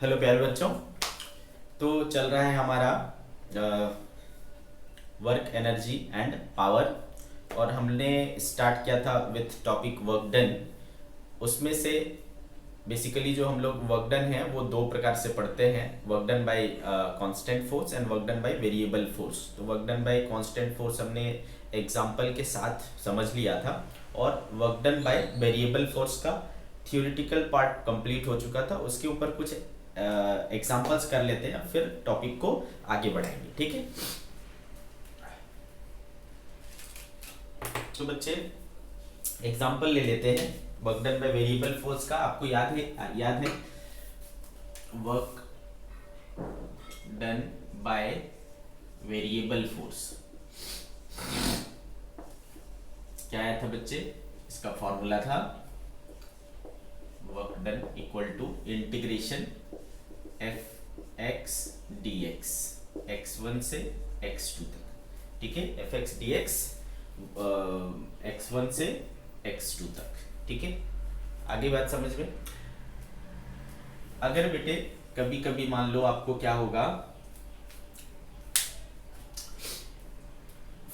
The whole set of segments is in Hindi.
हेलो प्यारे बच्चों। तो चल रहा है हमारा वर्क एनर्जी एंड पावर, और हमने स्टार्ट किया था विथ टॉपिक वर्क डन। उसमें से बेसिकली जो हम लोग वर्क डन है वो दो प्रकार से पढ़ते हैं, work done by constant force and work done by variable force. तो work done by constant force हमने एग्जांपल के साथ समझ लिया था, और work done by variable force का थियोरिटिकल पार्ट कंप्लीट हो चुका था। उसके ऊपर कुछ एग्जांपल्स कर लेते हैं, फिर टॉपिक को आगे बढ़ाएंगे। ठीक है, तो बच्चे एग्जांपल ले लेते हैं work done by variable force का। आपको याद है work done by variable force क्या आया था बच्चे? इसका फॉर्मूला था work done equal to integration F x d x, x1 से x2 तक। ठीक है, F x d x x1 से x2 तक। ठीक है, आगे बात समझ में। अगर बेटे कभी कभी मान लो आपको क्या होगा,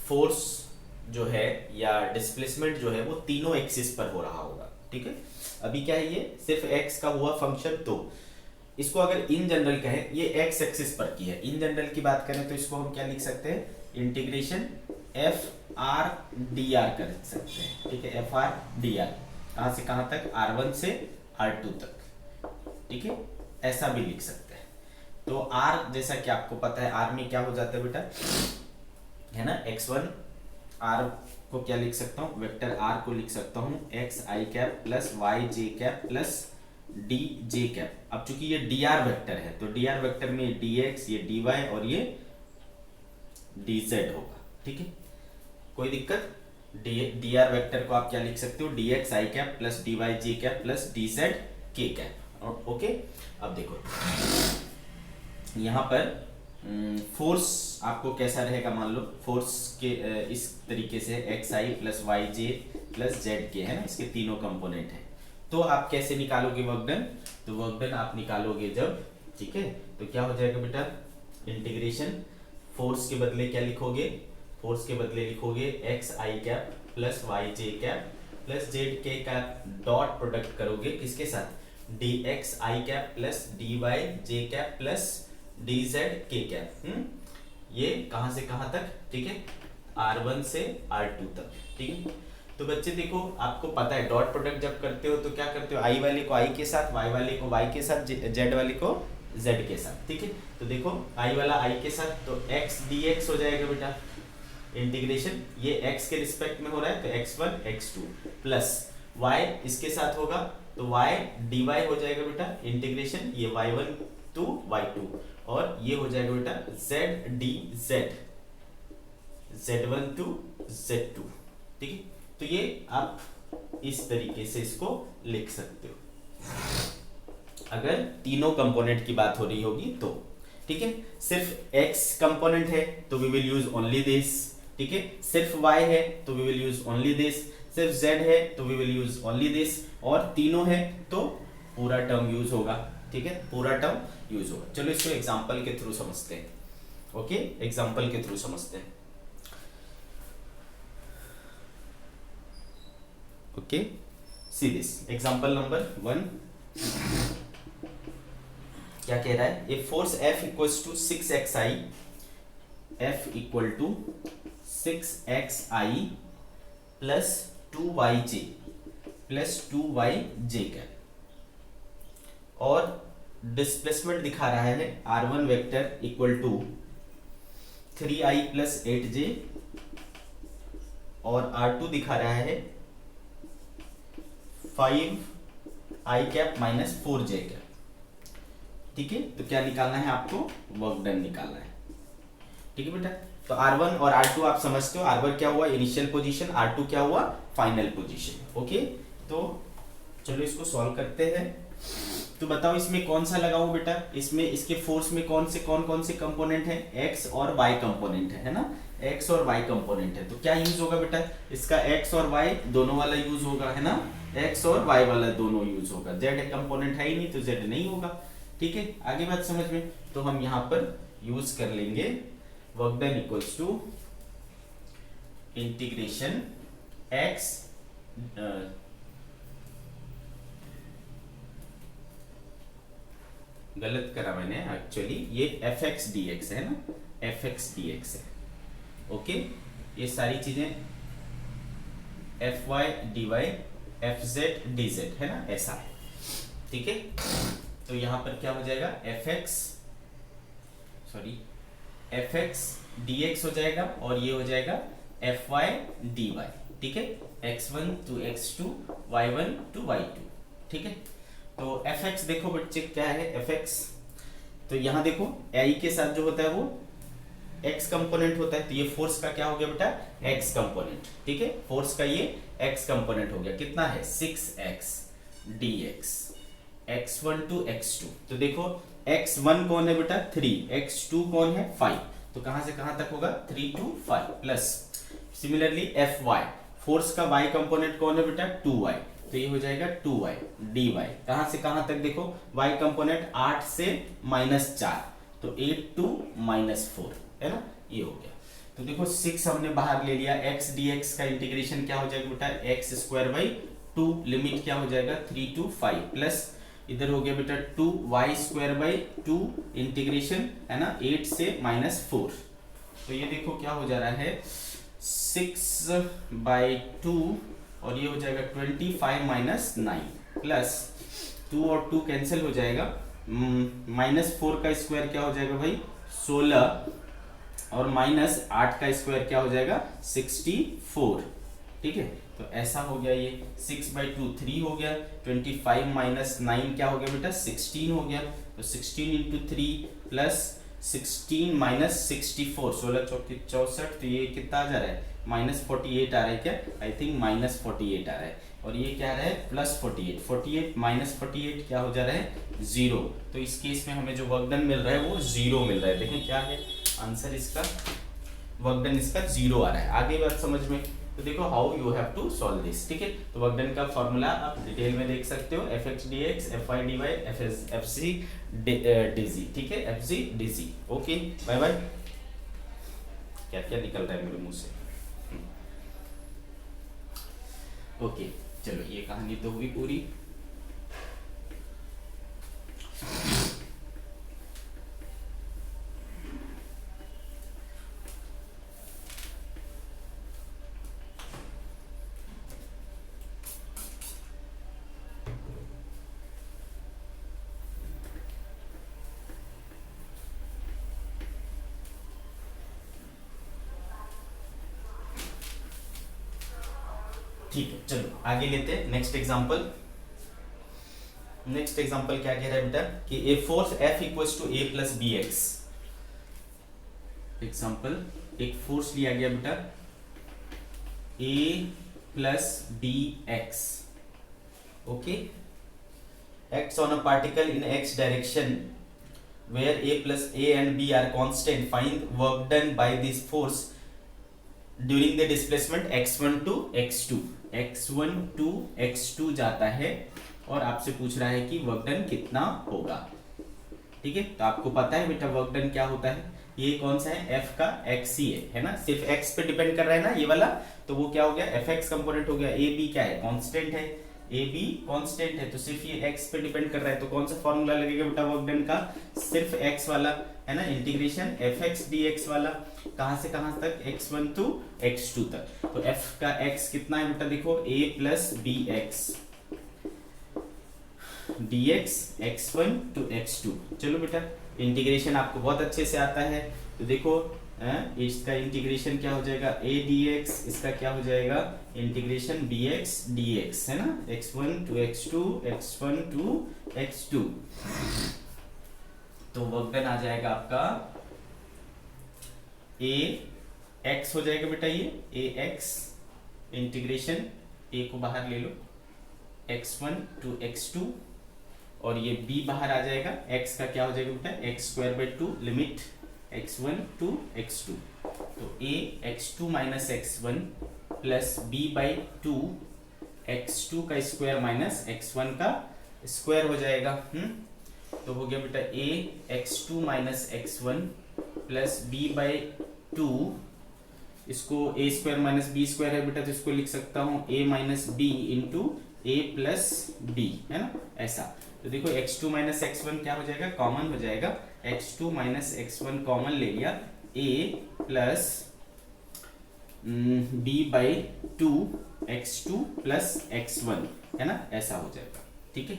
फोर्स जो है या डिस्प्लेसमेंट जो है वो तीनों एक्सिस पर हो रहा होगा। ठीक है, अभी क्या है, ये सिर्फ x का हुआ फंक्शन, तो इसको अगर इन जनरल कहें, ये x एक्सिस पर की है। इन जनरल की बात करें तो इसको हम क्या लिख सकते हैं, integration F R D R कर सकते हैं। ठीक है, एफ आर डी आर कहाँ से कहाँ तक, R1 से R2 तक। ठीक है, ऐसा भी लिख सकते हैं। तो R जैसा कि आपको पता है, R में क्या हो जाता है बेटा, है ना, x1 R को क्या लिख सकता हूँ, वेक्टर R को लिख सकता हूँ X I cap plus Y J cap plus D J cap. अब चूंकि ये डी आर वेक्टर है तो डी आर वेक्टर में डी एक्स, ये डी वाई और ये डी जेड होगा। ठीक है, कोई दिक्कत? डी आर वेक्टर को आप क्या लिख सकते हो, D x I cap plus D Y J cap plus D Z के कैप। ओके, अब देखो यहाँ पर फोर्स आपको कैसा रहेगा, मान लो फोर्स के इस तरीके से एक्स आई प्लस वाई जे प्लस जेड के, है ना, इसके तीनों कंपोनेंट है। तो आप कैसे निकालोगे वर्क डन? तो वर्क डन आप निकालोगे जब, ठीक है, तो क्या हो जाएगा बेटा, इंटीग्रेशन फोर्स के बदले क्या लिखोगे, फोर्स के बदले लिखोगे x I cap plus Y J cap plus Z के कैप, डॉट प्रोडक्ट करोगे किसके साथ, D x I cap plus D Y J cap plus D Z के कैप। ये कहां से कहां तक, ठीक है, R1 से R2 तक। ठीक है, तो बच्चे देखो आपको पता है डॉट प्रोडक्ट जब करते हो तो क्या करते हो, आई वाले को आई के साथ, वाई वाले को वाई के साथ, जेड वाले को जेड के साथ। ठीक है, तो देखो आई वाला आई के साथ तो एक्स डी एक्स हो जाएगा बेटा, इंटीग्रेशन ये एक्स के रिस्पेक्ट में हो रहा है तो x1 x2 प्लस y इसके साथ होगा तो y dy हो जाएगा बेटा, इंटीग्रेशन ये y1 टू y2, और ये हो जाएगा बेटा z D z, z1 to z2। ठीक है, तो ये आप इस तरीके से इसको लिख सकते हो अगर तीनों कंपोनेंट की बात हो रही होगी तो। ठीक है, सिर्फ x कंपोनेंट है तो we will use only this. ठीक है, सिर्फ y है तो we will use only this, सिर्फ z है तो we will use only this, और तीनों है तो पूरा टर्म यूज होगा। ठीक है, पूरा टर्म यूज होगा। चलो इसको एग्जांपल के थ्रू समझते हैं। ओके, एग्जांपल के थ्रू समझते हैं। Okay, see this example number 1 क्या कह रहा है, a force F equals to 6xi, F equal to 6xi plus 2yj plus 2yj का, और डिस्प्लेसमेंट दिखा रहा है R1 vector equal to 3i plus 8j, और R2 दिखा रहा है 5i cap minus 4j cap. ठीक है, तो क्या निकालना है आपको, वर्क डन निकालना है। ठीक है बेटा, तो R1 और R2 आप समझते हो, R1 क्या हुआ इनिशियल पोजीशन, R2 क्या हुआ फाइनल पोजीशन। ओके, तो चलो इसको सॉल्व करते हैं। तो बताओ इसमें कौन सा लगाऊं बेटा, इसमें इसके फोर्स में कौन कौन से कंपोनेंट है, x और y कंपोनेंट है ना, x और y कंपोनेंट है। तो क्या यूज होगा बेटा, इसका x और y दोनों वाला यूज होगा, है ना, x और y वाला दोनों यूज होगा, z कंपोनेंट है ही नहीं तो z नहीं होगा। ठीक है, आगे बात समझ में। तो हम यहाँ पर यूज कर लेंगे work done equals to integration x, गलत करा मैंने एक्चुअली, ये एफ एक्स डी एक्स है ना, एफ एक्स डी एक्स है। ओके, ये सारी चीजें F y d y F z d z है ना, ऐसा है। ठीक है, तो यहां पर क्या हो जाएगा, एफ एक्स डी एक्स हो जाएगा और ये हो जाएगा एफ वाई डी वाई। ठीक है, x1 to x2 y1 to y2। ठीक है, तो एफ एक्स देखो बच्चे क्या है एफ एक्स, तो यहां देखो आई के साथ जो होता है वो x कंपोनेंट होता है, तो ये फोर्स का क्या हो गया बेटा, x कंपोनेंट। ठीक है, फोर्स का ये x कंपोनेंट हो गया, कितना है 6x dx, x1 to x2। तो देखो x1 कौन है बेटा 3, x2 कौन है 5, तो कहां से कहां तक होगा 3 to 5 plus. Similarly fy, force का y कंपोनेंट कौन है बेटा 2y, तो ये हो जाएगा 2y dy, कहां से कहां तक देखो y कंपोनेंट 8 से -4, तो 8 टू -4 है ना, ये हो गया। तो देखो 6 हमने बाहर ले लिया, x dx का इंटीग्रेशन क्या हो जाएगा बेटा x स्क्वायर बाई 2, लिमिट क्या हो जाएगा 3 टू 5 प्लस इधर हो गया बेटा 2y स्क्वायर बाई 2 इंटीग्रेशन है ना 8 से -4, तो ये देखो क्या हो जा रहा है 6/2 और ये हो जाएगा 25 - 9 प्लस 2 और 2 कैंसिल हो जाएगा, -4 का स्क्वायर क्या हो जाएगा भाई 16 और -8 का स्क्वायर क्या हो जाएगा 64। ठीक है, तो ऐसा हो गया, ये 6/2 3 हो गया, 25 - 9 क्या हो गया बेटा 16 हो गया, तो 16 इंटू 3 प्लस 16 - 64, 16 चौकी 64, तो ये कितना आ जा रहा है -48 आ रहा है क्या, आई थिंक -48 आ रहा है, और ये क्या आ रहा है +48, 48 -48 क्या हो जा रहा है 0, तो इस केस में हमें जो वर्क डन मिल रहा है वो 0 मिल रहा है। देखें क्या है आंसर इसका, वर्क डन इसका 0 आ रहा है। आगे बात समझ में, तो देखो how you have to solve this. ठीक है, तो वर्क डन का फॉर्मूला आप डिटेल में देख सकते हो, F x d x F y d y F z d z. ठीक है, F z d z. Okay bye bye. क्या क्या निकल रहा है मेरे मुंह से। ओके चलो, ये कहानी तो हुई पूरी। ठीक है, चलो आगे लेते हैं नेक्स्ट एग्जांपल। नेक्स्ट एग्जांपल क्या कह रहा है बेटा कि a force F equals to A plus b x. Example, एक फोर्स लिया गया बेटा A plus b x, okay, acts on a particle in x direction where A and B are constant. Find work done by this force during the displacement x1 to x2। x1 to x2 जाता है और आपसे पूछ रहा है कि वर्क डन कितना होगा। ठीक है, तो आपको पता है बेटा वर्क डन क्या होता है, ये कौन सा है f का x ही है ना, सिर्फ x पे डिपेंड कर रहा है ना ये वाला, तो वो क्या हो गया एफ एक्स कंपोनेंट हो गया। ए बी क्या है कांस्टेंट है, ए बी कांस्टेंट है, तो सिर्फ ये x पे डिपेंड कर रहा है, तो कौन सा फॉर्मूला लगेगा बेटा वर्क डन का, सिर्फ x वाला है ना, integration F x d x वाला, कहां से कहां तक x1 टू x2 तक। तो f का x कितना है बेटा, देखो a plus b x dx x1 to x2। चलो बेटा इंटीग्रेशन आपको बहुत अच्छे से आता है, तो देखो इसका इंटीग्रेशन क्या हो जाएगा a dx, इसका क्या हो जाएगा इंटीग्रेशन bx dx है ना, x1 to x2 x1 to x2। तो वर्क डन आ जाएगा आपका a x हो जाएगा बेटा, ये a x इंटीग्रेशन a को बाहर ले लो x1 टू x2, और ये b बाहर आ जाएगा, x का क्या हो जाएगा बेटा x²/2 limit x1 to x2, तो a x2 minus x1 plus b/2 x2 का स्क्वायर माइनस x1 का स्क्वायर हो जाएगा। तो हो गया बेटा A X two minus X one plus B by two, इसको A square minus B square है बेटा, तो इसको लिख सकता हूँ A minus B into A plus B, है ना, ऐसा। तो देखो x2 माइनस एक्स वन क्या हो जाएगा, कॉमन हो जाएगा, x2 minus X one common ले लिया, a plus b by two x2 plus x1, है ना, ऐसा हो जाएगा, ठीक है।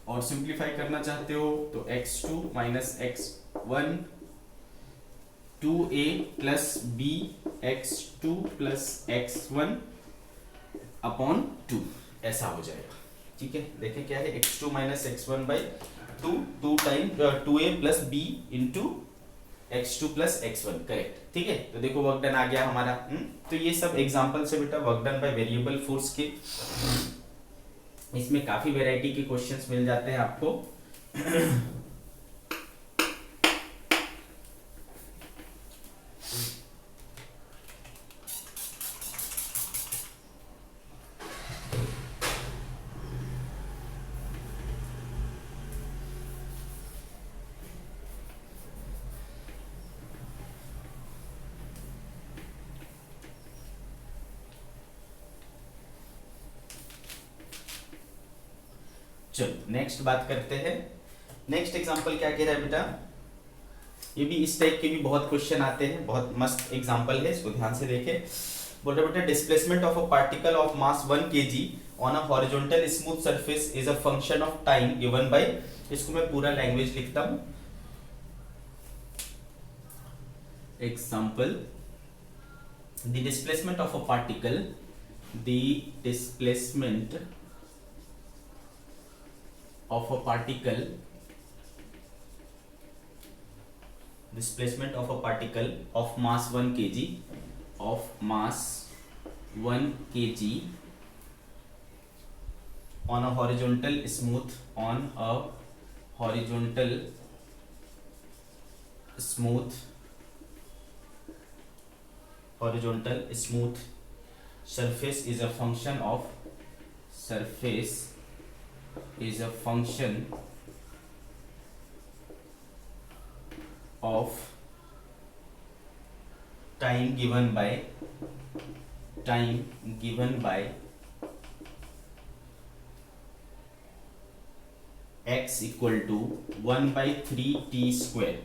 और सिंप्लीफाई करना चाहते हो तो x2 minus X one 2a plus b x2 plus x1 upon 2, ऐसा हो जाएगा, ठीक है। देखें क्या है, x2 minus X one by two time 2a plus b into x2 plus x1, correct, ठीक है। तो देखो वर्क डन आ गया हमारा। तो ये सब एग्जांपल से बेटा work done by variable force के, इसमें काफी वैरायटी के क्वेश्चंस मिल जाते हैं आपको। चलो नेक्स्ट बात करते हैं। नेक्स्ट एग्जांपल क्या कह रहा है बेटा, ये भी इस टाइप के भी बहुत क्वेश्चन आते हैं, बहुत मस्त एग्जांपल है, इसको ध्यान से देखें। बोल रहा बेटा displacement of a particle of mass 1 kg on a horizontal smooth surface is a function of time given by, इसको मैं पूरा लैंग्वेज लिखता हूं। Example, the displacement of a particle, the displacement of a particle, displacement of a particle of mass 1 kg, of mass 1 kg on a horizontal smooth, on a horizontal smooth, horizontal smooth surface is a function of, surface is a function of time given by, time given by x equal to 1/3 t square,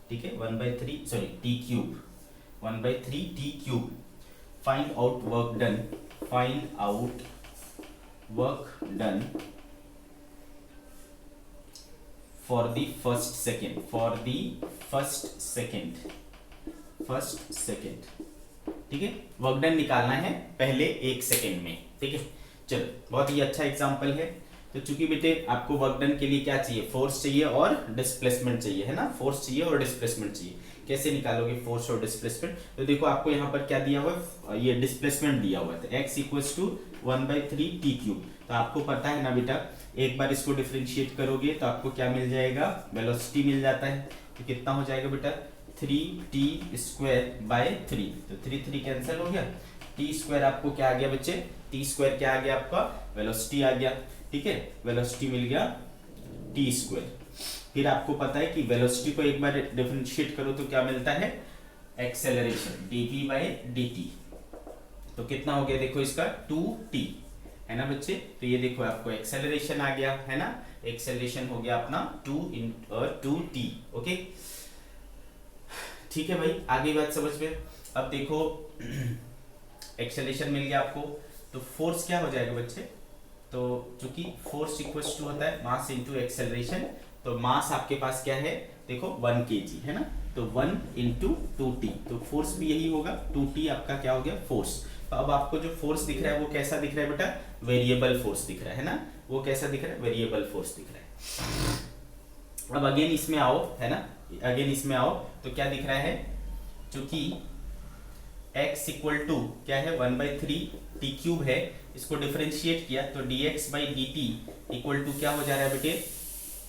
ठीक है, 1/3 sorry t cube, 1/3 t cube। find out work done, find out work done for the first second, for the first second, first second, ठीक है। वर्क डन निकालना है पहले 1 सेकेंड में, ठीक है। चलो बहुत ही अच्छा एग्जांपल है। तो चूंकि बेटे आपको वर्क डन के लिए क्या चाहिए, फोर्स चाहिए और डिस्प्लेसमेंट चाहिए, है ना, फोर्स चाहिए और डिस्प्लेसमेंट चाहिए। कैसे निकालोगे फोर्स और डिस्प्लेसमेंट, तो देखो आपको यहाँ पर क्या दिया हुआ है, ये डिस्प्लेसमेंट दिया हुआ है, x equals to 1/3 t cube. तो आपको पता है ना बेटा, एक बार इसको डिफरेंशिएट करोगे तो आपको क्या मिल जाएगा, वेलोसिटी मिल जाता है। तो कितना हो जाएगा बेटा, 3t स्क्वायर बाय 3, तो 3 कैंसिल हो गया, t स्क्वायर आपको क्या आ गया बच्चे, t स्क्वायर क्या आ गया आपका, वेलोसिटी आ गया, ठीक है, वेलोसिटी मिल गया t स्क्वायर। फिर आपको पता है कि वेलोसिटी को एक बार डिफरेंशिएट करो तो क्या मिलता है, एक्सेलरेशन dv बाय dt। तो कितना हो गया देखो इसका 2t, है ना बच्चे। तो ये देखो आपको एक्सेलरेशन आ गया, है ना, एक्सेलरेशन हो गया अपना 2t, ओके, ठीक है भाई, आगे बात समझ में। अब देखो एक्सेलरेशन मिल गया आपको, तो फोर्स क्या हो जाएगा बच्चे, तो चूंकि फोर्स इक्वल्स टू होता है मास इनटू एक्सेलरेशन, तो मास आपके पास क्या है देखो 1 kg, है ना, तो 1 इंटू 2t, तो फोर्स भी यही होगा, 2t आपका क्या हो गया फोर्स। तो अब आपको जो फोर्स दिख रहा है वो कैसा दिख रहा है बेटा, वेरिएबल फोर्स दिख रहा है ना, वो कैसा दिख रहा है, वेरिएबल फोर्स दिख रहा है। अब अगेन इसमें आओ, है ना, अगेन इसमें आओ तो क्या दिख रहा है, चूंकि x इक्वल टू क्या है 1/3 t क्यूब है, इसको डिफरेंशिएट किया तो dx by dt equal to क्या हो जा रहा है बेटे,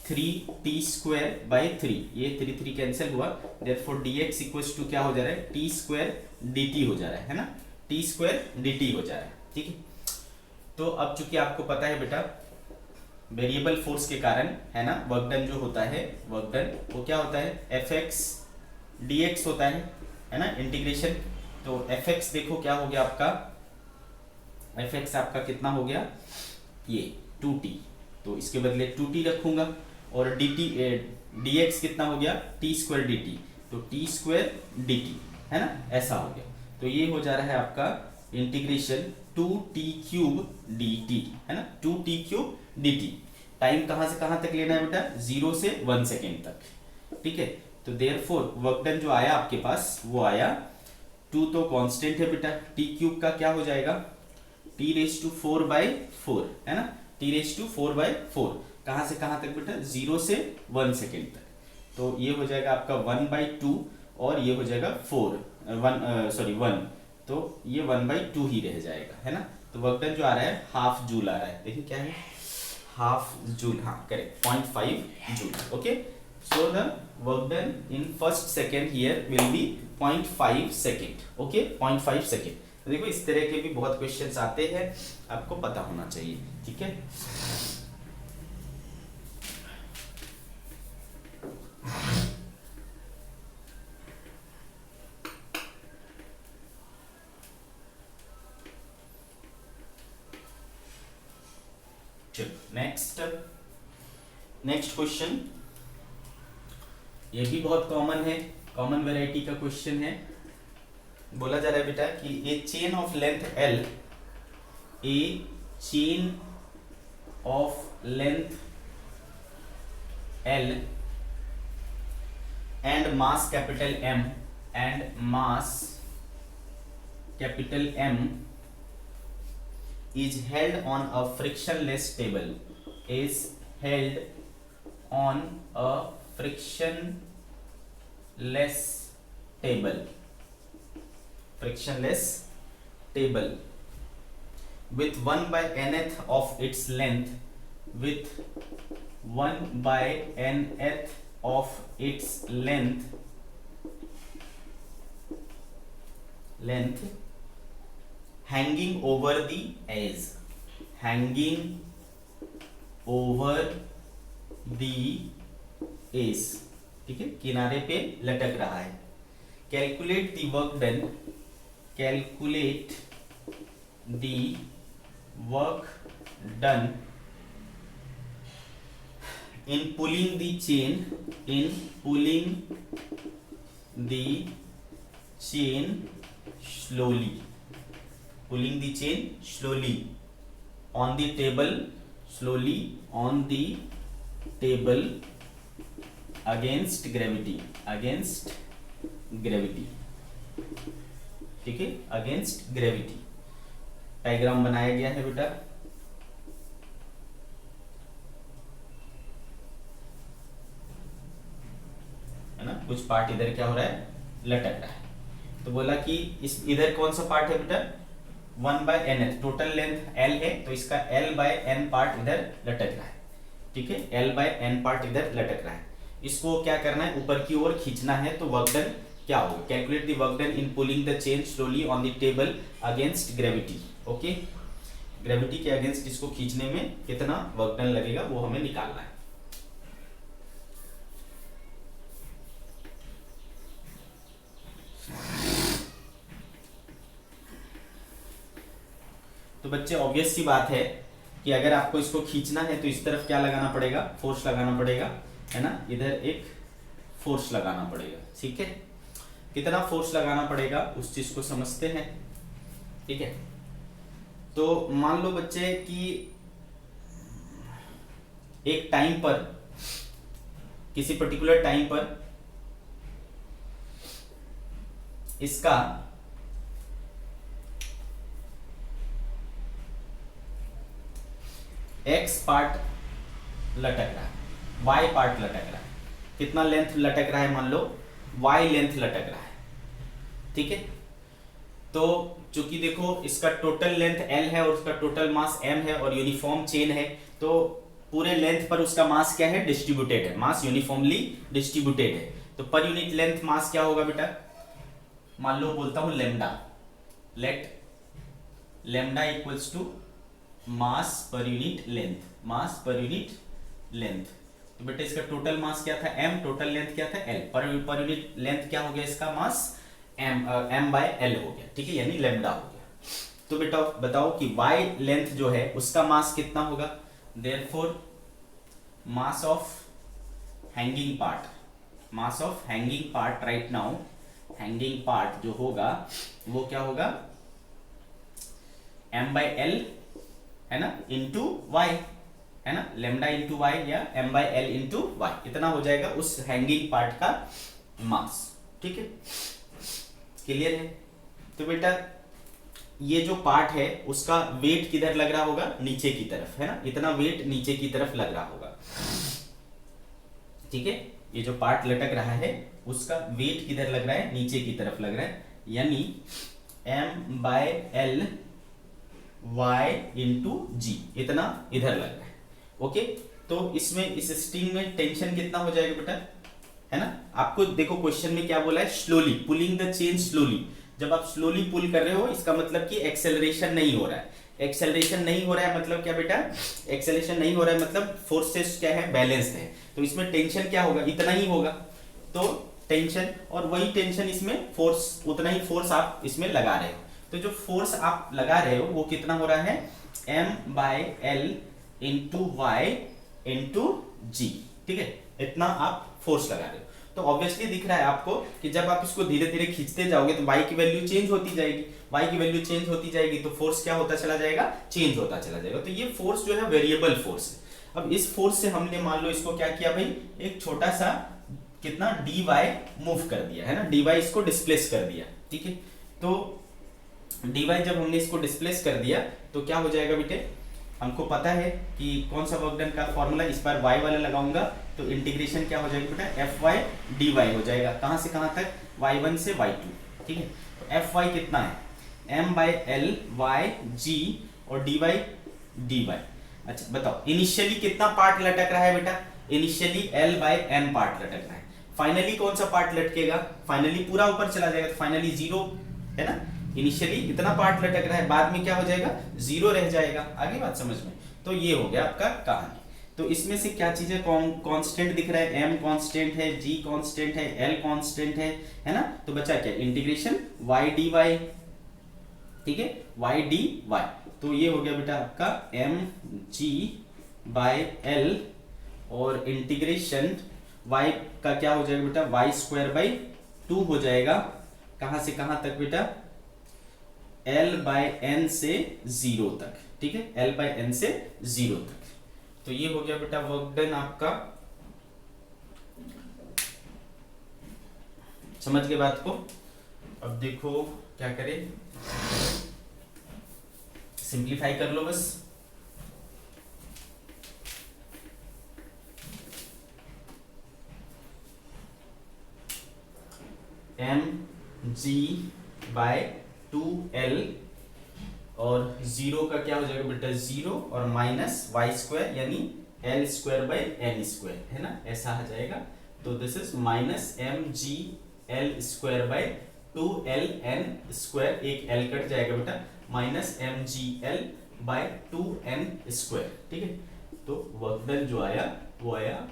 3t स्क्वायर बाई 3, ये 3 कैंसिल हुआ, देयरफॉर dx इक्वल्स टू क्या हो जा रहा है, t स्क्वायर dt हो जा रहा है ना, t स्क्वायर dt हो जा रहा है, ठीक है। तो अब चूंकि आपको पता है बेटा वेरिएबल फोर्स के कारण, है ना, वर्क डन जो होता है, वर्क डन वो क्या होता है, एफ एक्स डी एक्स होता है ना, इंटीग्रेशन। तो एफ एक्स देखो क्या हो गया आपका, एफ एक्स आपका कितना हो गया, ये 2t, तो इसके बदले 2t रखूंगा, और डी एक्स कितना हो गया, टी स्क्वायर डी टी, तो टी स्क्वायर डी टी, है ना, ऐसा हो गया। तो ये हो जा रहा है आपका इंटीग्रेशन 2t³ dt, है ना, 2t³ dt। टाइम कहाँ से कहाँ तक लेना है बेटा, 0 से 1 सेकेंड तक, ठीक है। तो देयरफॉर वर्क डन जो आया आपके पास वो आया 2, तो कांस्टेंट है बेटा, t³ का क्या हो जाएगा, t⁴/4, है ना, t⁴/4, कहाँ से कहाँ तक बेटा, 0 से 1 सेकेंड तक। तो ये हो जाएगा आपका 1/2, और ये हो जाएगा 1, तो ये 1/2 ही रह जाएगा, है ना। तो वर्क डन जो आ रहा है हाफ जूल आ रहा है, देखिए क्या है, हाफ जूल, हाँ correct, 0.5 joule, okay. So the work done in first second here will be 0.5 second, okay, 0.5 second. तो देखो इस तरह के भी बहुत क्वेश्चंस आते हैं, आपको पता होना चाहिए, ठीक है। नेक्स्ट क्वेश्चन, ये भी बहुत कॉमन है, कॉमन वैरायटी का क्वेश्चन है। बोला जा रहा है बेटा कि a chain of length L, a chain of length L and mass capital M, and mass capital M is held on a frictionless table, is held on a frictionless table, frictionless table with 1/nth of its length, with 1/nth of its length hanging over the edge, hanging over the edge, ठीक है, किनारे पे लटक रहा है। Calculate the work done, calculate the work done in pulling the chain, in pulling the chain slowly, pulling the chain slowly on the table, slowly on the table against gravity, against gravity, ठीक है, against gravity। डायग्राम बनाया गया है बेटा, है ना, कुछ पार्ट इधर क्या हो रहा है, लटक रहा है। तो बोला कि इस इधर कौन सा पार्ट है बेटा, 1/n, टोटल लेंथ L है, तो इसका L/n पार्ट इधर लटक रहा है, ठीक है, L/n पार्ट इधर लटक रहा है। इसको क्या करना है, ऊपर की ओर खींचना है। तो वर्क डन क्या होगा, calculate the work done in pulling the chain slowly on the table against gravity, okay. Gravity के अगेंस्ट इसको खींचने में कितना वर्क डन लगेगा वो हमें निकालना है। तो बच्चे ऑब्वियस सी बात है कि अगर आपको इसको खींचना है तो इस तरफ क्या लगाना पड़ेगा, फोर्स लगाना पड़ेगा, है ना, इधर एक फोर्स लगाना पड़ेगा, ठीक है। कितना फोर्स लगाना पड़ेगा उस चीज को समझते हैं, ठीक है। तो मान लो बच्चे कि एक टाइम पर, किसी पर्टिकुलर टाइम पर इसका एक्स पार्ट लटक रहा है, वाई पार्ट लटक रहा है। कितना लेंथ लटक रहा है, मान लो वाई लेंथ लटक रहा है, ठीक है। तो चूंकि देखो इसका टोटल लेंथ L है और उसका टोटल मास M है और यूनिफॉर्म चेन है, तो पूरे लेंथ पर उसका मास क्या है, डिस्ट्रीब्यूटेड है, मास यूनिफॉर्मली डिस्ट्रीब्यूटेड है। तो पर यूनिट लेंथ मास क्या होगा बेटा, मान लो बोलता हूं lambda, let lambda equals to mass पर यूनिट लेंथ, मास पर यूनिट लेंथ। तो बेटा इसका टोटल मास क्या था m, टोटल लेंथ क्या था l, पर यूनिट लेंथ क्या हो गया इसका मास m बाय l हो गया, ठीक है, यानी लेमडा हो गया। तो बेटा बताओ कि y लेंथ जो है उसका मास कितना होगा। Therefore mass of hanging part, mass of hanging part right now, hanging part जो होगा वो क्या होगा, m बाय l है ना इंटू y, है ना, लेमडा इंटू वाई या m by l into y, इतना हो जाएगा उस हैंगिंग पार्ट का मास। ठीक है, क्लियर है। तो बेटा ये जो पार्ट है उसका वेट किधर लग रहा होगा, नीचे की तरफ, है ना, इतना वेट नीचे की तरफ लग रहा होगा। ठीक है, ये जो पार्ट लटक रहा है उसका वेट किधर लग रहा है, नीचे की तरफ लग रहा है, यानी m by l y into G, इतना इधर लग रहा है। ओके, तो इसमें इस स्ट्रिंग में टेंशन कितना हो जाएगा बेटा, है ना। आपको देखो क्वेश्चन में क्या बोला है, slowly pulling the chain slowly. जब आप स्लोली पुल कर रहे हो इसका मतलब कि एक्सेलरेशन नहीं हो रहा है। एक्सेलरेशन नहीं हो रहा है मतलब क्या बेटा, एक्सेलरेशन नहीं हो रहा है मतलब फोर्सेस क्या है, बैलेंस्ड है। तो इसमें टेंशन क्या होगा, इतना ही होगा। तो टेंशन, और वही टेंशन इसमें फोर्स, उतना ही फोर्स आप इसमें लगा रहे हो। तो जो फोर्स आप लगा रहे हो वो कितना हो रहा है, m by l into Y into G. ठीक है, इतना आप फोर्स लगा रहे हो। तो ऑब्वियसली दिख रहा है आपको कि जब आप इसको धीरे धीरे खींचते जाओगे तो y की वैल्यू चेंज होती जाएगी, y की वैल्यू चेंज होती जाएगी तो फोर्स क्या होता चला जाएगा, चेंज होता चला जाएगा। तो ये फोर्स जो है वेरिएबल फोर्स है। अब इस फोर्स से हमने मान लो इसको क्या किया भाई, एक छोटा सा कितना dy मूव कर दिया, है ना, dy इसको डिस्प्लेस कर दिया। ठीक है, तो dy जब हमने इसको डिस्प्लेस कर दिया तो क्या हो जाएगा बेटे, हमको पता है कि कौन सा वर्क डन का फॉर्मूला, इस बार y वाला लगाऊंगा तो इंटीग्रेशन क्या हो जाएगा बेटा, fy dy हो जाएगा। कहां से कहां तक, y1 से y2। ठीक है, तो fy कितना है, m by l y g और dy dy। अच्छा बताओ इनिशियली कितना पार्ट लटक रहा है बेटा, initially l by n part लटक रहा है। फाइनली कौन सा पार्ट लटकेगा, फाइनली पूरा ऊपर चला जाएगा, तो फाइनली जीरो, है ना। इनिशियली इतना पार्ट लटक रहा है, बाद में क्या हो जाएगा, जीरो रह जाएगा। आगे बात समझ में। तो ये हो गया आपका कहानी। तो इसमें से क्या चीजें कांस्टेंट दिख रहा है, m कांस्टेंट है, g कांस्टेंट है, l कांस्टेंट है ना। तो बचा क्या, इंटीग्रेशन y dy। ठीक है, y dy। तो ये हो गया बेटा आपका m g बाय l और इंटीग्रेशन y का क्या हो जाएगा बेटा, y स्क्वायर बाई 2 हो जाएगा। कहां से कहां तक बेटा, l बाय n से 0 तक। ठीक है, l बाय n से 0 तक। तो ये हो गया बेटा वर्क डन आपका। समझ गए बात को। अब देखो क्या करें, सिंप्लीफाई कर लो बस। m g बाय 2l और 0 का क्या हो जाएगा बेटा, 0 और माइनस वाई स्क्वायर यानी l square by n square, है ना, ऐसा आ जाएगा। तो this is minus m g l square by 2l n square, एक l कट जाएगा बेटा, minus m g l by 2n square. ठीक है, तो वर्क डन जो आया वो आया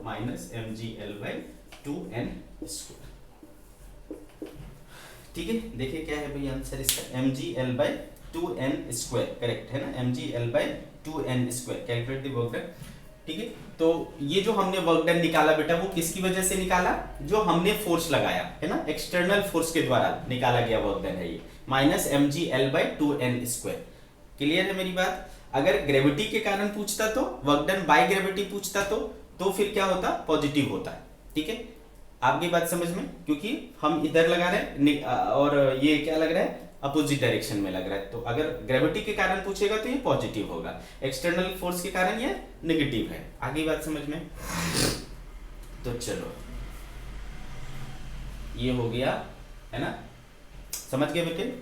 minus m g l by 2n square. ठीक है, देखिए क्या है भाई आंसर इसका, m g l by 2n square, correct है ना, m g l by 2n square. Calculate the work done. ठीक है, तो ये जो हमने वर्क डन निकाला बेटा वो किसकी वजह से निकाला, जो हमने फोर्स लगाया है ना, एक्सटर्नल फोर्स के द्वारा निकाला गया वर्क डन है ये, minus m g l by 2n square. Clear है मेरी बात। अगर ग्रेविटी के कारण पूछता तो, वर्क डन बाय ग्रेविटी पूछता तो फिर क्या होता, पॉजिटिव होता। ठीक है, आपकी बात समझ में, क्योंकि हम इधर लगा रहे हैं और ये क्या लग रहा है, अपोजिट डायरेक्शन में लग रहा है। तो अगर ग्रेविटी के कारण पूछेगा तो ये पॉजिटिव होगा, एक्सटर्नल फोर्स के कारण ये नेगेटिव है। आगे बात समझ में। तो चलो ये हो गया, है ना, समझ गए बेटे।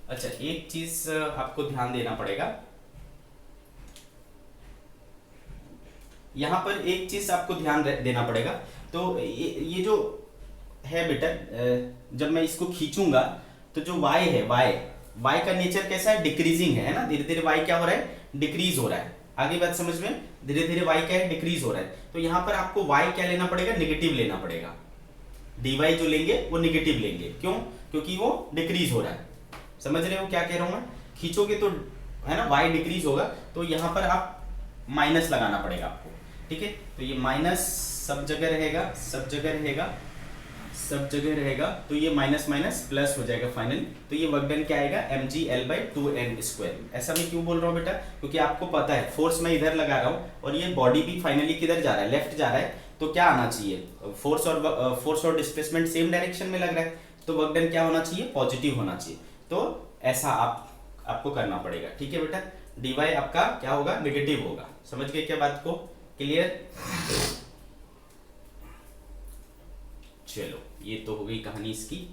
अच्छा एक चीज आपको ध्यान देना पड़ेगा, यहां पर एक चीज आपको ध्यान देना पड़ेगा। तो ये जो है बेटा, जब मैं इसको खींचूंगा तो जो y है, y का नेचर कैसा है, डिक्रीजिंग है ना, धीरे धीरे y क्या हो रहा है, डिक्रीज हो रहा है। आगे बात समझ में, धीरे धीरे y क्या है, डिक्रीज हो रहा है। तो यहाँ पर आपको y क्या लेना पड़ेगा, नेगेटिव लेना पड़ेगा। dy जो लेंगे वो नेगेटिव लेंगे, क्यों, क्योंकि वो डिक्रीज हो रहा है। समझ रहे हो क्या कह रहा हूं मैं, खींचोगे तो है ना y डिक्रीज होगा, तो यहाँ पर आप माइनस लगाना पड़ेगा आपको, ठीक है। तो ये माइनस सब जगह रहेगा, सब जगह रहेगा, सब जगह रहेगा, तो ये माइनस माइनस प्लस हो जाएगा फाइनली। तो ये वर्क डन क्या आएगा, mgl/2n²। ऐसा मैं क्यों बोल रहा हूँ बेटा, क्योंकि आपको पता है फोर्स मैं इधर लगा रहा हूँ और ये बॉडी भी फाइनली किधर जा रहा है, लेफ्ट जा रहा है, तो क्या आना चाहिए, फोर्स और डिस्प्लेसमेंट सेम डायरेक्शन में लग रहा है, तो वर्क डन क्या होना चाहिए, पॉजिटिव होना चाहिए। तो ऐसा आपको करना पड़ेगा, ठीक है बेटा। dy आपका क्या होगा, नेगेटिव होगा। समझ गए क्या बात को, क्लियर। चलो ये तो हो गई कहानी इसकी।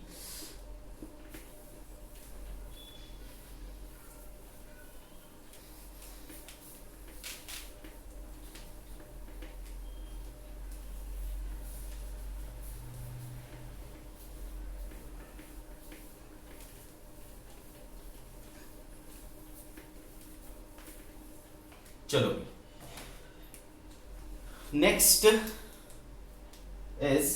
चलो नेक्स्ट इज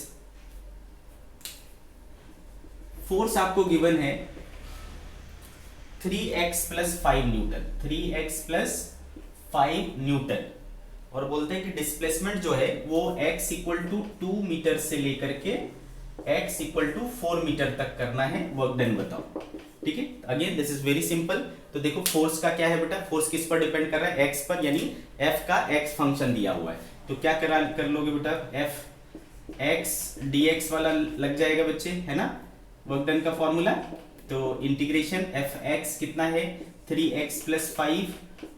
फोर्स आपको गिवन है 3x + 5 न्यूटन, 3x + 5 न्यूटन, और बोलते हैं कि डिस्प्लेसमेंट जो है वो x = 2 मीटर से लेकर के x = 4 मीटर तक करना है। वर्क डन बताओ, ठीक है। Again this is very simple. तो देखो फोर्स का क्या है बेटा, फोर्स किस पर डिपेंड कर रहा है, x पर, यानी f का x फंक्शन दिया हुआ है। तो क्या कर लोगे बेटा, f x dx वाला लग जाएगा बच्चे, है ना, वर्क डन का फॉर्मूला। तो इंटीग्रेशन f(x) कितना है, 3x + 5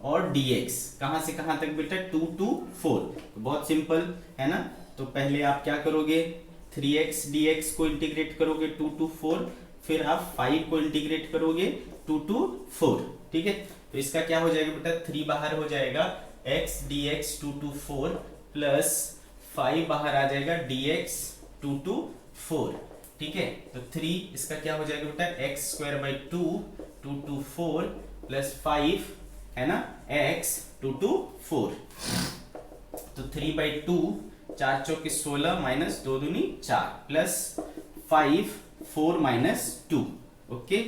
और dx कहां से कहां तक बेटा, 2 to 4। तो बहुत सिंपल है ना। तो पहले आप क्या करोगे, 3x dx को इंटीग्रेट करोगे 2 to 4, फिर आप 5 को इंटीग्रेट करोगे 2 to 4, ठीक है। तो इसका क्या हो जाएगा बेटा, 3 बाहर हो जाएगा, x dx 2 to 4 प्लस 5 बाहर आ जाएगा, dx 2 to 4, ठीक है। तो 3 इसका क्या हो जाएगा बेटा, x²/2 2 to 4 प्लस 5 है ना, x 2 to 4। तो 3/2, 4 चौके 16 माइनस 2 दूनी 4 प्लस 5 4 - 2, ओके।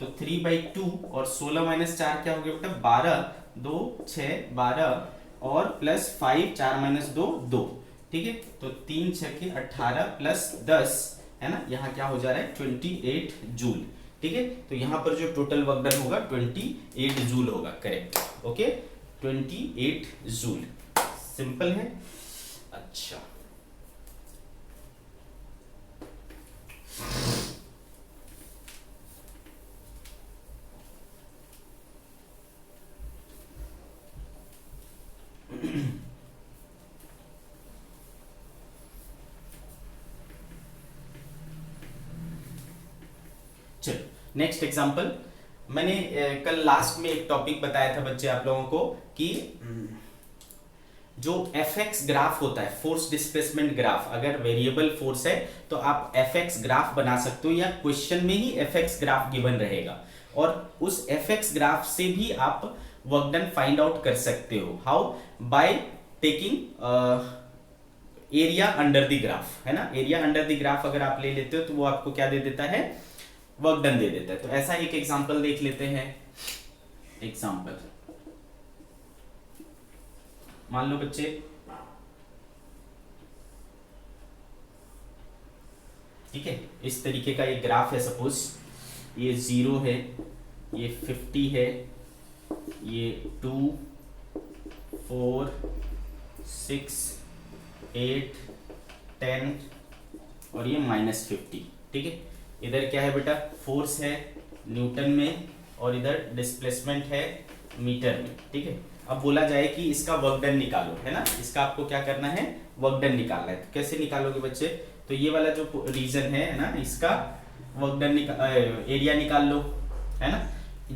तो 3/2 और 16 - 4 क्या हो गया बेटा, 12, 2 6 12 और प्लस 5 4 - 2 2, ठीक है। तो 3 6 18 प्लस 10 है ना, यहाँ क्या हो जा रहा है, 28 जूल, ठीक है। तो यहाँ पर जो टोटल वर्क डन होगा 28 जूल होगा, करेक्ट, ओके, 28 जूल। सिंपल है। अच्छा चलो नेक्स्ट एग्जांपल। मैंने कल लास्ट में एक टॉपिक बताया था बच्चे आप लोगों को कि जो fx ग्राफ होता है, फोर्स डिस्प्लेसमेंट ग्राफ, अगर वेरिएबल फोर्स है तो आप fx ग्राफ बना सकते हो, या क्वेश्चन में ही fx ग्राफ गिवन रहेगा, और उस fx ग्राफ से भी आप वर्क डन फाइंड आउट कर सकते हो। How, by taking area under the graph, है ना। एरिया अंडर द ग्राफ अगर आप ले लेते हो तो वो आपको क्या दे देता है, वर्क डन दे देता है। तो ऐसा एक एग्जांपल देख लेते हैं। एग्जांपल मान लो बच्चे, ठीक है, इस तरीके का एक ग्राफ है, सपोज ये 0 है, ये 50 है, ये 2 4 6 8 10 और ये -50, ठीक है। इधर क्या है बेटा, फोर्स है न्यूटन में और इधर डिस्प्लेसमेंट है मीटर में, ठीक है। अब बोला जाए कि इसका वर्क डन निकालो, है ना, इसका आपको क्या करना है, वर्क डन निकालना है। तो कैसे निकालोगे बच्चे, तो ये वाला जो रीजन है ना, इसका वर्क डन एरिया निकाल लो, है ना।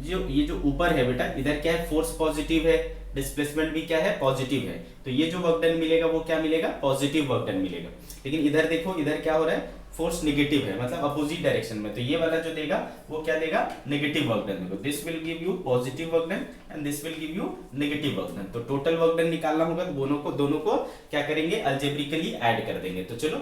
ये जो ऊपर है बेटा, इधर क्या है, फोर्स पॉजिटिव है, डिस्प्लेसमेंट भी क्या है, पॉजिटिव है, तो ये जो वर्क डन मिलेगा वो क्या मिलेगा, पॉजिटिव वर्क डन मिलेगा। लेकिन इधर देखो, इधर क्या हो रहा है, फोर्स निगेटिव है, मतलब अपोजिट डायरेक्शन में, तो ये वाला जो देगा वो क्या देगा, नेगेटिव वर्क डन देगा। This will give you positive work done and this will give you negative work done. तो टोटल वर्क डन निकालना होगा तो दोनों को क्या करेंगे, अल्जेब्रिकली ऐड कर देंगे। तो चलो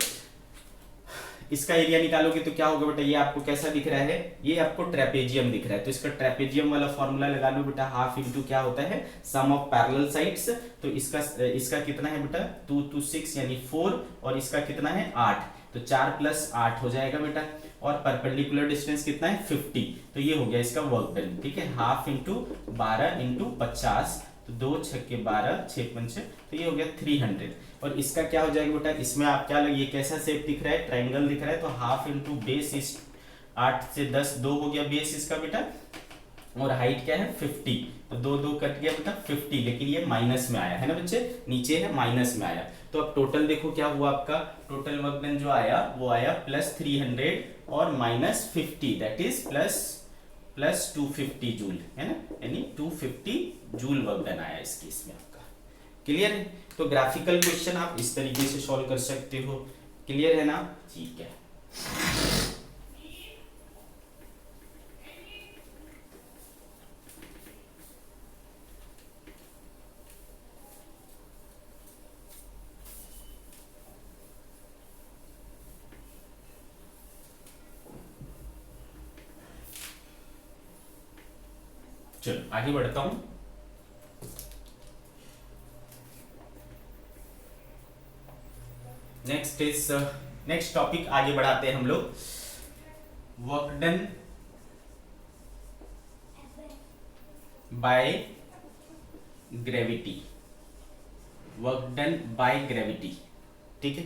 इसका एरिया निकालोगे तो क्या होगा बेटा, ये आपको कैसा दिख रहा है, ये आपको ट्रेपेजियम दिख रहा है, तो इसका ट्रेपेजियम वाला फॉर्मूला लगा लो बेटा, हाफ इंटू क्या होता है, सम ऑफ पैरेलल साइड्स। तो इसका कितना है बेटा, 2 to 6 यानी 4, और इसका कितना है 8, तो 4 + 8 हो जाएगा बेटा, और परपेंडिकुलर डिस्टेंस कितना है 50, तो ये हो गया इसका वर्क डन। ठीक है, हाफ इंटू 12 इंटू 50, तो 2 × 6 = 12, 6 × 5, तो ये हो गया 300। और इसका क्या हो जाएगा बेटा, इसमें आप क्या लगे, ये कैसा शेप दिख रहा है, ट्रायंगल दिख रहा है, तो हाफ इंटू बेस इस 8 से 10 2 हो गया बेस इसका बेटा, और हाइट क्या है 50, तो 2 2 कट गया बेटा 50, लेकिन ये माइनस में आया है ना बच्चे, नीचे है माइनस में आया। तो अब टोटल देखो क्या हुआ आपका, टोटल वर्क डन जो आया वो आया +300 और -50, दैट इज प्लस 250 जूल, है ना, यानी 250 जूल वर्क डन आया इस केस में आपका। क्लियर है? तो ग्राफिकल क्वेश्चन आप इस तरीके से सॉल्व कर सकते हो। क्लियर है ना? ठीक है। चलो आगे बढ़ता हूं। नेक्स्ट टॉपिक आगे बढ़ाते हैं हम लोग, work done by gravity. Work done by gravity, ठीक है,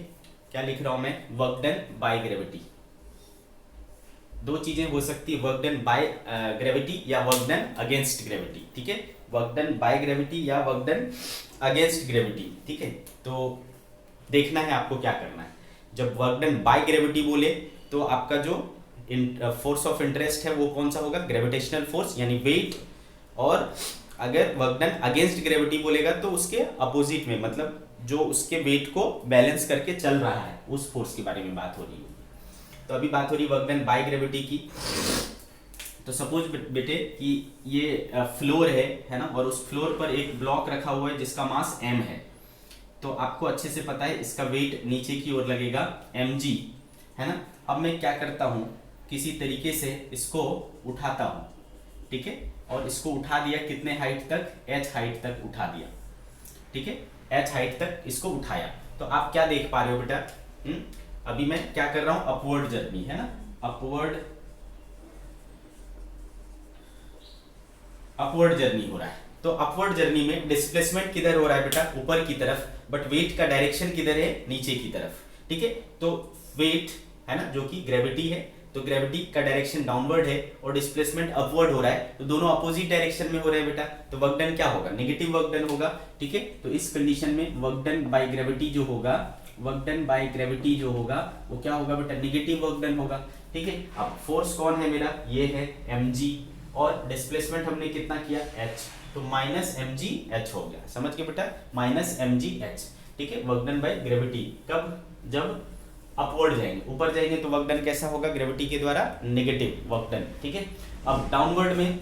क्या लिख रहा हूं मैं, वर्क डन बाय ग्रेविटी। दो चीजें हो सकती है, वर्क डन बाय ग्रेविटी या वर्क डन अगेंस्ट ग्रेविटी। ठीक है, वर्क डन बाय ग्रेविटी या वर्क डन अगेंस्ट ग्रेविटी। ठीक है, तो देखना है आपको क्या करना है। जब वर्क डन बाय ग्रेविटी बोले तो आपका जो फोर्स ऑफ इंटरेस्ट है वो कौन सा होगा, ग्रेविटेशनल फोर्स यानी वेट, और अगर वर्क डन अगेंस्ट ग्रेविटी बोलेगा तो उसके अपोजिट में, मतलब जो उसके वेट को बैलेंस करके चल रहा है उस फोर्स के बारे में बात हो रही है। तो अभी बात हो रही वर्क डन बाय ग्रेविटी की। तो सपोज बेटे कि ये फ्लोर है ना, और उस फ्लोर पर एक ब्लॉक रखा हुआ है जिसका मास m है। तो आपको अच्छे से पता है इसका वेट नीचे की ओर लगेगा mg, है ना। अब मैं क्या करता हूँ, किसी तरीके से इसको उठाता हूँ, ठीक है, और इसको उठा दिया कितने हाइट तक, h हाइट तक उठा दिया, ठीक है, h हाइट तक इसको उठाया। तो आप क्या देख पा रहे हो बेटा, अभी मैं क्या कर रहा हूं, अपवर्ड जर्नी, है ना, अपवर्ड जर्नी हो रहा है। तो अपवर्ड जर्नी में डिस्प्लेसमेंट किधर हो रहा है बेटा, ऊपर की तरफ, बट वेट का डायरेक्शन किधर है, नीचे की तरफ। ठीक है, तो वेट है ना जो कि ग्रेविटी है, तो ग्रेविटी का डायरेक्शन डाउनवर्ड है और डिस्प्लेसमेंट अपवर्ड हो रहा है, तो दोनों अपोजिट डायरेक्शन में हो रहे हैं बेटा, तो वर्क डन क्या होगा, नेगेटिव वर्क डन होगा। ठीक है, तो इस कंडीशन में वर्क डन बाय ग्रेविटी जो होगा, वर्क डन बाय ग्रेविटी जो होगा वो क्या होगा बेटा, नेगेटिव वर्क डन होगा। ठीक है, अब फोर्स कौन है मेरा, ये है mg, और डिस्प्लेसमेंट हमने कितना किया, h, तो -mgh हो गया, समझ गए बेटा, -mgh। ठीक है, वर्क डन बाय ग्रेविटी कब, जब अपवर्ड जाएंगे, ऊपर जाएंगे तो वर्क डन कैसा होगा, ग्रेविटी के द्वारा नेगेटिव वर्क डन। ठीक है, अब डाउनवर्ड में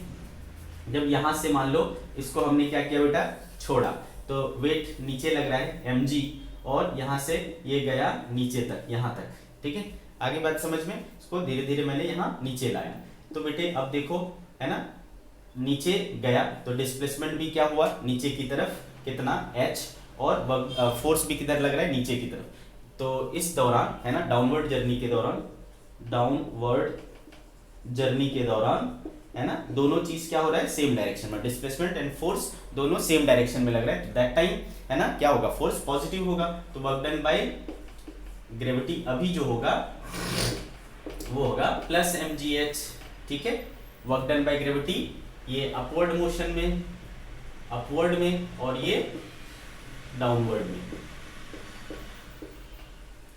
जब यहां से मान लो इसको हमने क्या किया बेटा, छोड़ा, तो वेट नीचे लग रहा है mg, और यहां से ये गया नीचे तक, यहां तक। ठीक है, आगे बात समझ में, इसको धीरे धीरे मैंने यहाँ नीचे लाया। तो बेटे अब देखो, है ना, नीचे गया तो डिस्प्लेसमेंट भी क्या हुआ, नीचे की तरफ कितना h, और फोर्स भी किधर लग रहा है, नीचे की तरफ। तो इस दौरान, है ना, डाउनवर्ड जर्नी के दौरान, है ना, दोनों चीज क्या हो रहा है, सेम डायरेक्शन में, डिस्प्लेसमेंट एंड फोर्स दोनों सेम डायरेक्शन में लग रहा है। दैट टाइम, है ना, क्या होगा, फोर्स पॉजिटिव होगा, तो वर्क डन बाय ग्रेविटी अभी जो होगा वो होगा +mgh। ठीक है, वर्क डन बाय ग्रेविटी ये अपवर्ड मोशन में, और ये डाउनवर्ड में।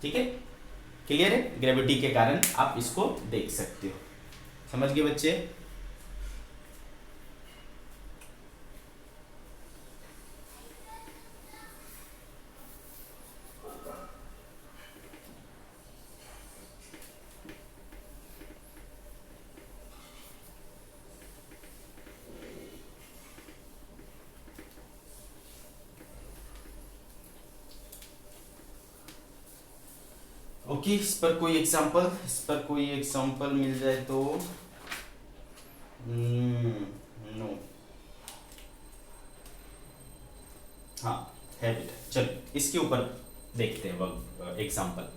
ठीक है, क्लियर है, ग्रेविटी के कारण आप इसको देख सकते हो। समझ गए बच्चे? ओके, इस पर कोई एग्जांपल मिल जाए तो नो, हाँ है बेटा, चलो इसके ऊपर देखते हैं वर्क एग्जांपल।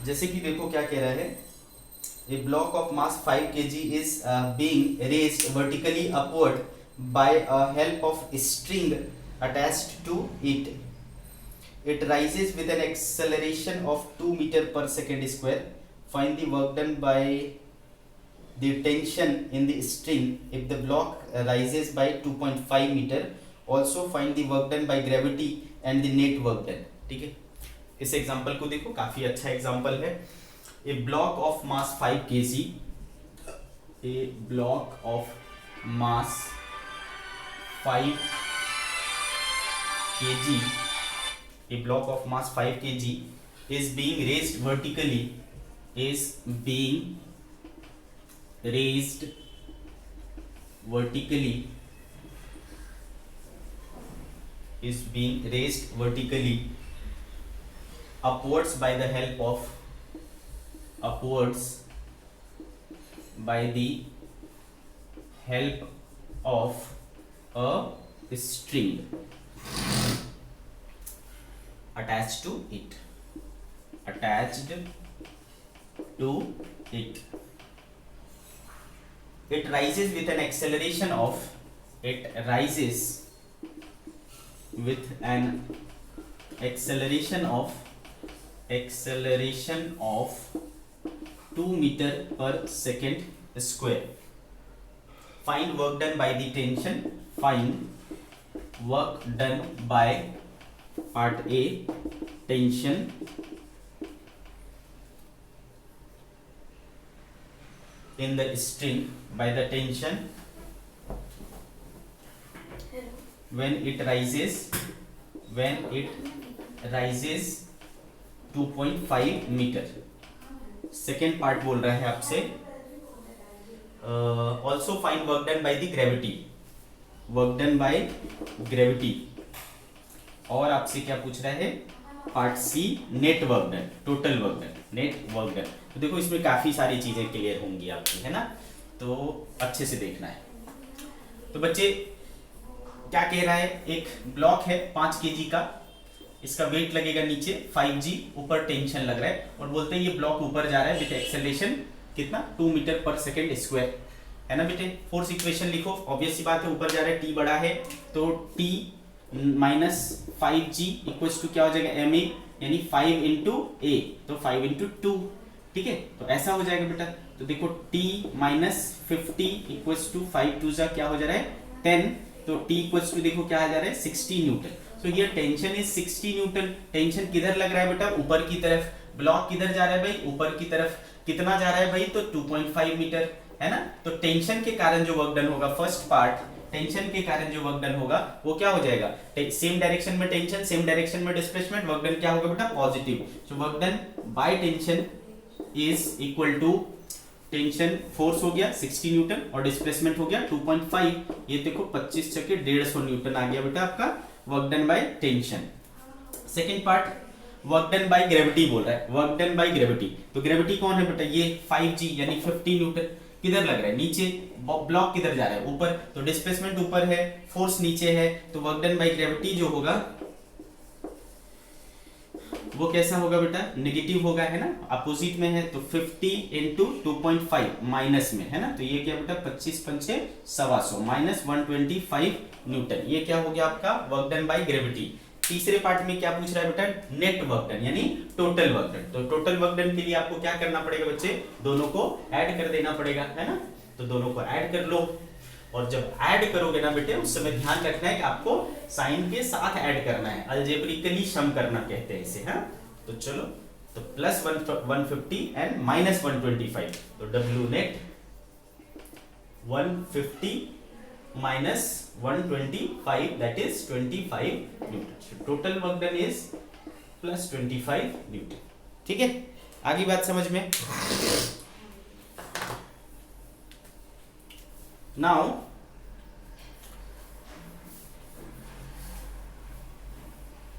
जैसे कि देखो क्या कह रहा है, a block of mass 5 kg is being raised vertically upward by a help of string attached to it. It rises with an acceleration of 2 meter per second square. Find the work done by the tension in the string if the block rises by 2.5 meter. Also find the work done by gravity and the net work done. ठीक है, इस एग्जांपल को देखो, काफी अच्छा एग्जांपल है। A block of mass 5 kg, a block of mass 5 kg, a block of mass 5 kg is being raised vertically, is being raised vertically, is being raised vertically upwards by the help of, upwards by the help of a string attached to it, attached to it. It rises with an acceleration of, it rises with an acceleration of 2 meter per second square. Find work done by the tension. Find work done by part A, tension in the string, by the tension when it rises 2.5 metre. Second part बोल रहा है आपसे, also find work done by the gravity, work done by gravity. और आपसे क्या पूछ रहा है, part c, net work done, total work done, net work done. तो देखो इसमें काफी सारी चीजें क्लियर होंगी आपकी, है ना, तो अच्छे से देखना है। तो बच्चे क्या कह रहा है, एक ब्लॉक है 5 kg का, इसका वेट लगेगा नीचे 5g, ऊपर टेंशन लग रहा है, और बोलते हैं ये ब्लॉक ऊपर जा रहा है विद एक्सेलरेशन कितना, 2 मीटर पर सेकेंड स्क्वायर, है ना बेटे। फोर्स इक्वेशन लिखो, ऑब्वियस सी बात है, ऊपर जा रहा है, t बड़ा है तो t minus 5g equals to क्या हो जाएगा, ma, यानी 5 इंटू ए, तो 5 इंटू 2, ठीक है, तो ऐसा हो जाएगा बेटा। तो देखो t minus 50 equals to 5 to जा क्या हो जा रहा है 10, तो t इक्वल्स टू देखो क्या आ जा रहा है 60 न्यूटन। सो ये टेंशन इज 60 न्यूटन। टेंशन किधर लग रहा है बेटा, ऊपर की तरफ। ब्लॉक किधर जा रहा है भाई, ऊपर की तरफ। कितना जा रहा है भाई, तो 2.5 मीटर, है ना। तो टेंशन के कारण जो वर्क डन होगा, फर्स्ट पार्ट, टेंशन के कारण जो वर्क डन होगा वो क्या हो जाएगा, सेम डायरेक्शन में टेंशन, सेम डायरेक्शन में डिस्प्लेसमेंट, वर्क डन क्या होगा बेटा, positive. So work done by tension is equal to, tension force हो गया 60 न्यूटन और डिस्प्लेसमेंट हो गया 2.5, ये देखो 25 चक्के 150 न्यूटन आ गया बेटा आपका work done by tension. Second part, work done by gravity बोल रहा है, वर्क डन बाय ग्रेविटी। तो ग्रेविटी कौन है बेटा, ये 5g यानी 50 न्यूटन। किधर लग रहा है, नीचे। ब्लॉक किधर जा रहा है, ऊपर, तो डिस्प्लेसमेंट ऊपर है, फोर्स नीचे है, तो वर्क डन बाय ग्रेविटी जो होगा वो कैसा होगा बेटा, नेगेटिव होगा, है ना, अपोजिट में है, तो 50 इंटू 2.5 माइनस में, है ना, तो ये क्या बेटा 25 पंचे 125 माइनस 125 न्यूटन, ये क्या हो गया आपका वर्क डन बाय ग्रेविटी। तीसरे पार्ट में क्या पूछ रहा है बेटा, नेट वर्क डन यानी टोटल वर्क डन। तो टोटल वर्क डन के लिए आपको क्या करना पड़ेगा बच्चे, दोनों को ऐड कर देना पड़ेगा, है ना, तो दोनों को ऐड कर लो। और जब ऐड करोगे ना बेटे, उस समय ध्यान रखना है कि आपको साइन के साथ ऐड करना है, अलजेब्रिकली सम करना कहते हैं इसे, हाँ। तो चलो, तो प्लस 150 एंड माइनस 125, तो W net 150 minus 125, that is 25 Newton. So total work done is plus 25 Newton. ठीक है, आगे बात समझ में। Now,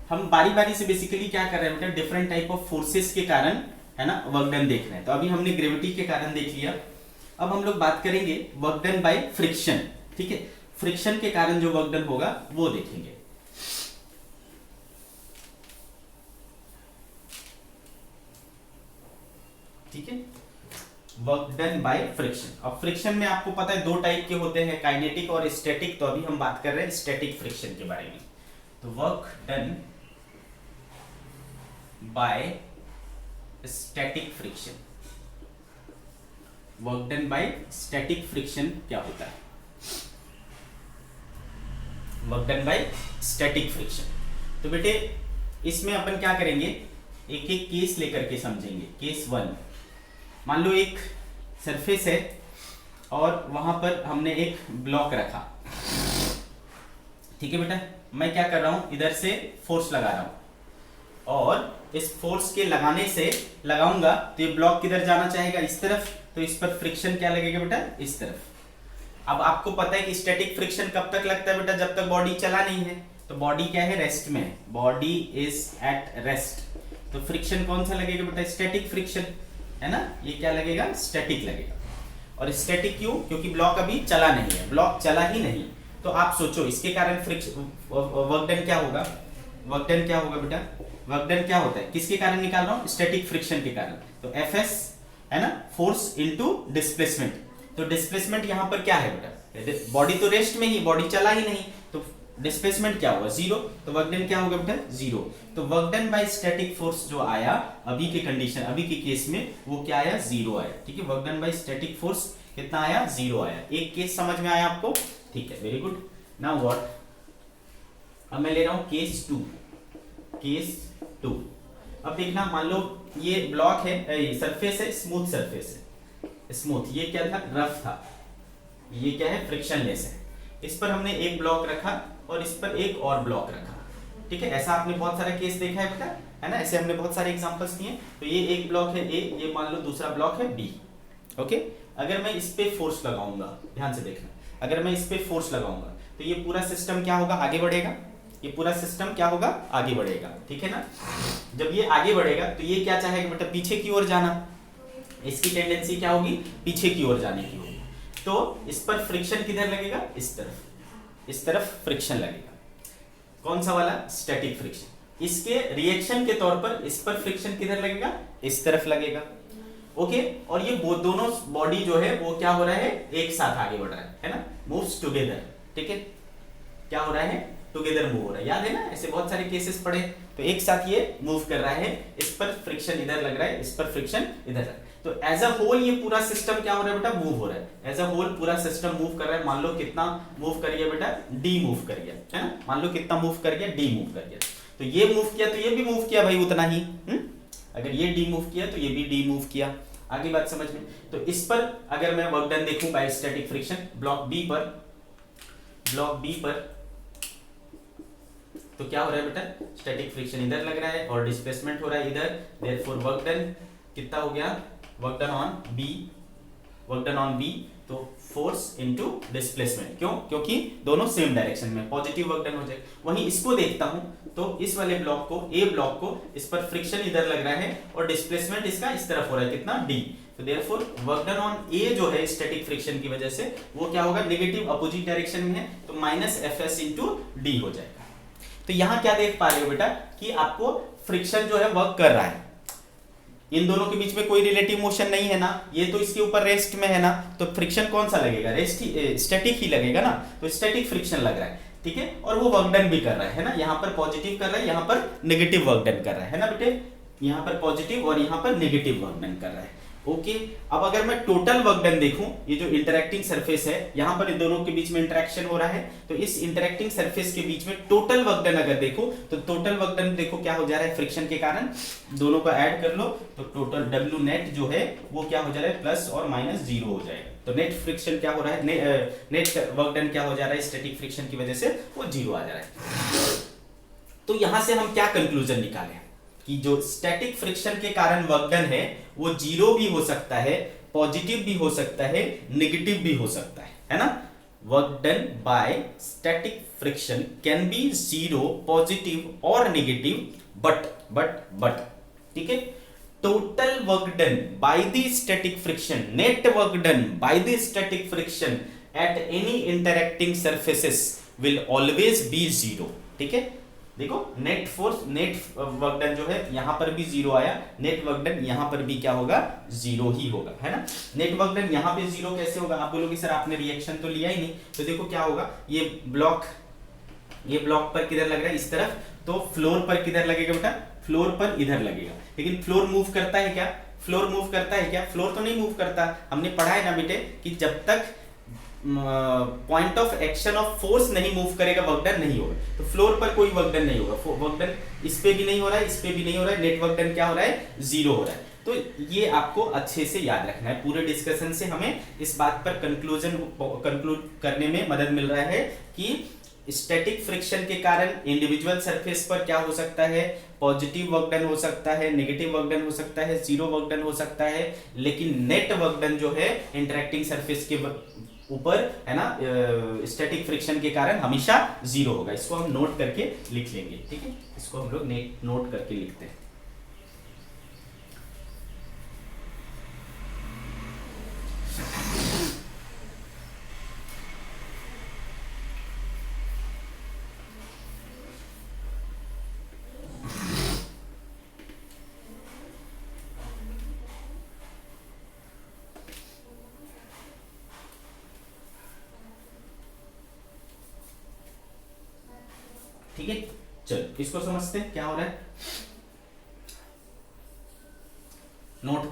हम बारी बारी से बेसिकली क्या कर रहे हैं बेटा, डिफरेंट टाइप ऑफ फोर्सेस के कारण, है ना, वर्क डन देख रहे हैं। तो अभी हमने ग्रेविटी के कारण देख लिया, अब हम लोग बात करेंगे वर्क डन बाय फ्रिक्शन। ठीक है, फ्रिक्शन के कारण जो वर्क डन होगा वो देखेंगे। ठीक है, वर्क डन बाय फ्रिक्शन। अब फ्रिक्शन में आपको पता है दो टाइप के होते हैं, काइनेटिक और स्टैटिक। तो अभी हम बात कर रहे हैं स्टैटिक फ्रिक्शन के बारे में। तो work done by static friction, work done by static friction क्या होता है? Work done by static friction. तो बेटे इसमें अपन क्या करेंगे, एक एक केस लेकर के समझेंगे। केस 1, मान लो एक सरफेस है और वहां पर हमने एक ब्लॉक रखा। ठीक है बेटा, मैं क्या कर रहा हूं, इधर से फोर्स लगा रहा हूं और इस फोर्स के लगाने से लगाऊंगा तो ये ब्लॉक किधर जाना चाहेगा, इस तरफ। तो इस पर फ्रिक्शन क्या लगेगा बेटा, इस तरफ। अब आपको पता है कि स्टैटिक फ्रिक्शन कब तक लगता है बेटा, जब तक बॉडी चला नहीं है। तो बॉडी क्या है, रेस्ट में है, बॉडी इज एट रेस्ट। तो फ्रिक्शन कौन सा लगेगा बेटा, स्टैटिक फ्रिक्शन, है ना। ये क्या लगेगा, स्टैटिक लगेगा। और स्टैटिक क्यों, क्योंकि ब्लॉक अभी चला नहीं है, ब्लॉक चला ही नहीं। तो आप सोचो इसके कारण फ्रिक्शन वर्क डन क्या होगा, वर्क डन क्या होगा बेटा, वर्क डन क्या होता है, किसके कारण निकाल रहा हूं, स्टैटिक फ्रिक्शन के कारण। तो Fs है ना, फोर्स इनटू डिस्प्लेसमेंट। तो डिस्प्लेसमेंट यहां पर क्या है बेटा, बॉडी तो रेस्ट में ही, बॉडी चला ही नहीं, तो डिस्प्लेसमेंट क्या होगा, जीरो। तो वर्क डन क्या होगा बेटा, जीरो। तो work done by static force जो आया अभी के कंडीशन, अभी के केस में वो क्या आया, जीरो आया। ठीक है, work done by static force कितना आया, जीरो आया। एक केस समझ में आया आपको, ठीक है, वेरी गुड। नाउ व्हाट, अब मैं ले रहा हूं केस 2। केस 2, अब देखना, मान लो ये ब्लॉक है, सरफेस है, स्मूथ सरफेस है, स्मूथ। ये क्या था, रफ था। ये क्या है, फ्रिक्शनलेस है। इस पर हमने एक ब्लॉक रखा और इस पर एक और ब्लॉक रखा। ठीक है, ऐसा आपने बहुत सारा केस देखा है बेटा, है ना, ऐसे हमने बहुत सारे एग्जांपल्स दिए। तो ये एक ब्लॉक है ए, ये मान लो दूसरा ब्लॉक है बी। ओके, अगर मैं इस पे फोर्स लगाऊंगा, ध्यान से देखना, अगर मैं इस पे फोर्स लगाऊंगा तो ये पूरा सिस्टम क्या होगा, आगे बढ़ेगा। ये पूरा सिस्टम क्या होगा, आगे बढ़ेगा। ठीक है ना, जब ये आगे बढ़ेगा तो ये क्या चाहेगा बेटा, पीछे की ओर जाना। इसकी टेंडेंसी क्या होगी, पीछे की ओर जाने की होगी। तो इस पर फ्रिक्शन किधर लगेगा, इस तरफ, इस तरफ फ्रिक्शन लगेगा। कौन सा वाला, स्टैटिक फ्रिक्शन। इसके रिएक्शन के तौर पर इस पर फ्रिक्शन किधर लगेगा, इस तरफ लगेगा। ओके, और ये दोनों बॉडी जो है वो क्या हो रहा है, एक साथ आगे बढ़ रहा है ना, मूव्स टुगेदर। ठीक है, क्या हो रहा है, टुगेदर मूव हो रहा है। याद है ना, ऐसे बहुत सारे केसेस पढ़े। तो एक साथ ये मूव कर रहा है, इस पर फ्रिक्शन इधर लग रहा है, इस पर फ्रिक्शन इधर लग रहा है। तो एज अ होल ये पूरा सिस्टम क्या हो रहा है बेटा, मूव हो रहा है। एज अ होल पूरा सिस्टम मूव कर रहा है। मान लो कितना मूव कर गया बेटा, डी मूव कर गया, है ना। मान लो कितना मूव कर गया, डी मूव कर गया। तो ये मूव किया तो ये भी मूव किया भाई उतना ही। अगर ये डी मूव किया तो ये भी डी मूव किया। आगे बात समझ में। तो इस पर अगर मैं वर्क डन देखूं by static friction, block b पर, ब्लॉक बी पर, तो क्या हो रहा है बेटा, स्टैटिक फ्रिक्शन इधर लग रहा है और डिस्प्लेसमेंट हो रहा है इधर। देयरफॉर वर्क डन कितना हो गया, work done on b, work done on b. तो फोर्स इनटू डिस्प्लेसमेंट, क्यों, क्योंकि दोनों सेम डायरेक्शन में, पॉजिटिव वर्क डन हो जाएगा। वहीं इसको देखता हूं तो इस वाले ब्लॉक को, ए ब्लॉक को, इस पर फ्रिक्शन इधर लग रहा है और डिस्प्लेसमेंट इसका इस तरफ हो रहा है, कितना, डी। तो देयरफॉर वर्क डन ऑन ए जो है स्टैटिक फ्रिक्शन की वजह से वो क्या होगा, नेगेटिव अपोजिट डायरेक्शन में है, तो माइनस एफएस इंटू डी हो जाएगा। तो यहां क्या देख पा रहे हो बेटा कि आपको फ्रिक्शन जो है वर्क कर रहा है, इन दोनों के बीच में कोई रिलेटिव मोशन नहीं है ना, ये तो इसके ऊपर रेस्ट में है ना, तो फ्रिक्शन कौन सा लगेगा, रेस्ट ही, स्टैटिक ही लगेगा ना। तो स्टैटिक फ्रिक्शन लग रहा है, ठीक है, और वो वर्क डन भी कर रहा है ना, यहाँ पर पॉजिटिव कर रहा है, यहाँ पर नेगेटिव वर्क डन कर रहा है ना बेटे, यहाँ पर पॉजिटिव और यहाँ पर नेगेटिव वर्क डन कर रहा है। ओके, अब अगर मैं टोटल वर्क डन देखूं, ये जो इंटरैक्टिंग सरफेस है, यहां पर इन दोनों के बीच में इंटरेक्शन हो रहा है, तो इस इंटरैक्टिंग सरफेस के बीच में टोटल वर्क डन अगर देखो तो टोटल वर्क डन देखो क्या हो जा रहा है, फ्रिक्शन के कारण दोनों को ऐड कर लो तो टोटल डब्ल्यू नेट जो है वो क्या हो जा रहा है, प्लस और माइनस जीरो हो जाएगा। तो नेट फ्रिक्शन क्या हो रहा है, नेट वर्क डन क्या हो जा रहा है, स्टैटिक फ्रिक्शन की वजह से वो जीरो आ जा रहा है। तो यहां से हम क्या कंक्लूजन निकालें कि जो स्टैटिक फ्रिक्शन के कारण वर्क डन है वो जीरो भी हो सकता है, पॉजिटिव भी हो सकता है, नेगेटिव भी हो सकता है ना। Work done by static friction can be zero, positive और नेगेटिव, बट ठीक है, total work done by the static friction, net work done by the static friction at any interacting surfaces will always be zero. ठीक है, देखो net force, net work done जो है यहां पर भी जीरो आया, नेट वर्क डन यहां पर भी क्या होगा, जीरो ही होगा, है ना। नेट वर्क डन यहां पे जीरो कैसे होगा, आप बोलोगे सर आपने रिएक्शन तो लिया ही नहीं, तो देखो क्या होगा, ये ब्लॉक पर किधर लग रहा है, इस तरफ, तो फ्लोर पर किधर लगेगा बेटा, फ्लोर पर इधर लगेगा, लेकिन फ्लोर मूव करता है क्या, फ्लोर मूव करता है क्या, फ्लोर तो नहीं मूव करता। हमने पढ़ा है ना बेटे कि जब तक point of action of force नहीं मूव करेगा वर्क डन नहीं होगा, तो फ्लोर पर कोई वर्क डन नहीं होगा, वर्क डन इस पे भी नहीं हो रहा है, इस पे भी नहीं हो रहा है, नेट वर्क डन क्या हो रहा है, जीरो हो रहा है। तो ये आपको अच्छे से याद रखना है, पूरे डिस्कशन से हमें इस बात पर कंक्लूड करने में मदद मिल रहा है कि स्टैटिक फ्रिक्शन के कारण इंडिविजुअल सरफेस पर क्या हो सकता है, पॉजिटिव वर्क डन हो सकता है, नेगेटिव वर्क डन हो सकता है, जीरो वर्क डन हो सकता है, लेकिन नेट वर्क डन जो है इंटरैक्टिंग सरफेस के ऊपर, है ना, स्टैटिक फ्रिक्शन के कारण हमेशा जीरो होगा। इसको हम नोट करके लिख लेंगे, ठीक है, इसको हम लोग नोट करके लिखते हैं। ठीक है, चलो इसको समझते हैं क्या हो रहा है।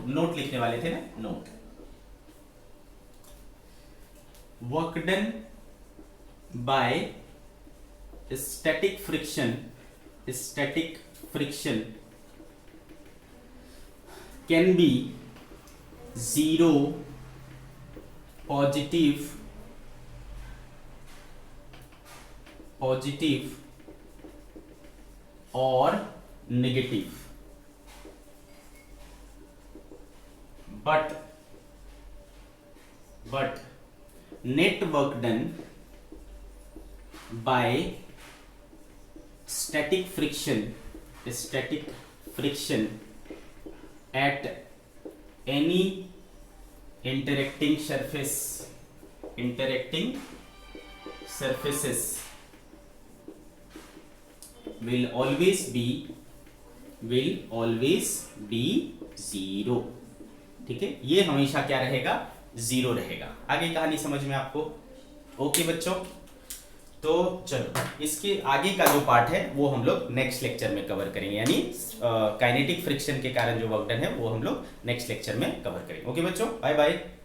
नोट लिखने वाले थे ना, note, work done by static friction can be zero, positive और negative, but net work done by static friction at any interacting surfaces will always be zero. ठीक है, ये हमेशा क्या रहेगा, जीरो रहेगा। आगे कहानी समझ में आपको, ओके बच्चों। तो चलो इसके आगे का जो पार्ट है वो हम लोग नेक्स्ट लेक्चर में कवर करेंगे, यानी काइनेटिक फ्रिक्शन के कारण जो वर्क डन है वो हम लोग नेक्स्ट लेक्चर में कवर करेंगे। ओके बच्चों, बाय बाय।